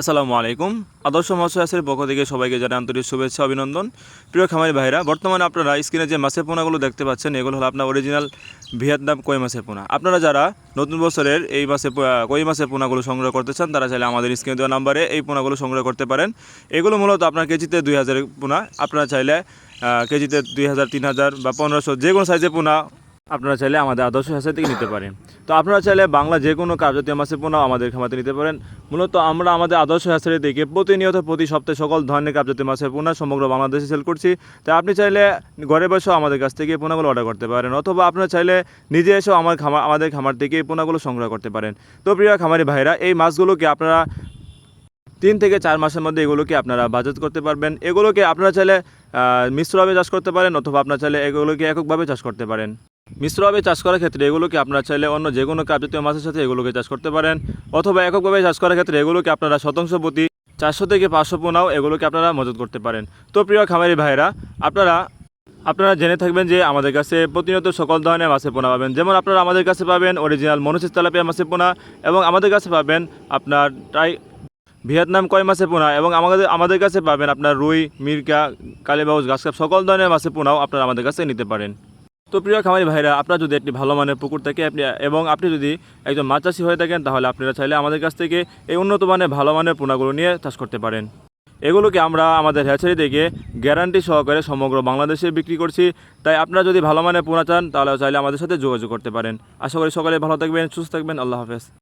আসসালামু আলাইকুম। আদর্শ মৎস্য চাষের পক্ষ থেকে সবাইকে জানাই আন্তরিক শুভেচ্ছা অভিনন্দন। প্রিয় খামারি ভাইরা, বর্তমানে আপনারা স্ক্রিনে যে মাছের পোনাগুলো দেখতে পাচ্ছেন, এগুলো হলো আপনার অরিজিনাল ভিয়েতনাম কই মাছের পোনা। আপনারা যারা নতুন বছরের এই কই মাছের পোনাগুলো সংগ্রহ করতে চান, তারা চাইলে আমাদের স্ক্রিনে দেওয়া নাম্বারে এই পোনাগুলো সংগ্রহ করতে পারেন। এগুলো মূলত আপনার কেজিতে 2000 পোনা। আপনারা চাইলে কেজিতে 2000, 3000 বা 1500 যে কোনো সাইজের পোনা আপনারা চাইলে আমাদের আদর্শ হাঁসের থেকে নিতে পারেন। তো আপনারা চাইলে বাংলা যে কোনো কার্পজাতীয় মাছের পোনাও আমাদের খামাতে নিতে পারেন। মূলত আমরা আমাদের আদর্শ হাঁসের থেকে প্রতিনিয়ত প্রতি সপ্তাহে সকল ধরনের কার্পজাতীয় মাছের পোনা সমগ্র বাংলাদেশে সেল করছি। তাই আপনি চাইলে ঘরে বসেও আমাদের কাছ থেকে পোনাগুলো অর্ডার করতে পারেন, অথবা আপনারা চাইলে নিজে এসেও আমাদের খামার থেকে এই পোনাগুলো সংগ্রহ করতে পারেন। তো প্রিয় খামারি ভাইরা, এই মাছগুলোকে আপনারা 3 থেকে 4 মাসের মধ্যে এগুলোকে আপনারা বাজার করতে পারবেন। এগুলোকে আপনারা চাইলে মিশ্রভাবে চাষ করতে পারেন, অথবা আপনারা চাইলে এগুলোকে এককভাবে চাষ করতে পারেন। মিশ্রভাবে চাষ করার ক্ষেত্রে এগুলোকে আপনারা চাইলে অন্য যে কোনো কার্পজাতীয় মাছের সাথে এগুলোকে চাষ করতে পারেন, অথবা এককভাবে চাষ করার ক্ষেত্রে এগুলোকে আপনারা শতাংশ প্রতি 400 থেকে 500 পোনাও এগুলোকে আপনারা মজুত করতে পারেন। তো প্রিয় খামারি ভাইরা, আপনারা জেনে থাকবেন যে আমাদের কাছে প্রতিনিয়ত সকল ধরনের মাছের পোনা পাবেন। যেমন আপনারা আমাদের কাছে পাবেন অরিজিনাল মনোসিস তেলাপিয়া মাছের পোনা, এবং আমাদের কাছে পাবেন আপনার ভিয়েতনাম কই মাছের পোনা, এবং আমাদের কাছে পাবেন আপনার রুই, মিরকা, কালীবাউস, গাছকাপ সকল ধরনের মাছের পোনাও আপনারা আমাদের কাছে নিতে পারেন। তো প্রিয় খামারি ভাইরা, আপনার যদি একটি ভালো মানের পুকুর থাকে এবং আপনি যদি একজন মাছ চাষি হয়ে থাকেন, তাহলে আপনারা চাইলে আমাদের কাছ থেকে এই উন্নত মানের ভালো মানের পোনাগুলো নিয়ে চাষ করতে পারেন। এগুলোকে আমরা আমাদের হ্যাচারি থেকে গ্যারান্টি সহকারে সমগ্র বাংলাদেশে বিক্রি করছি। তাই আপনারা যদি ভালো মানের পোনা চান, তাহলে চাইলে আমাদের সাথে যোগাযোগ করতে পারেন। আশা করি সকলে ভালো থাকবেন, সুস্থ থাকবেন। আল্লাহ হাফেজ।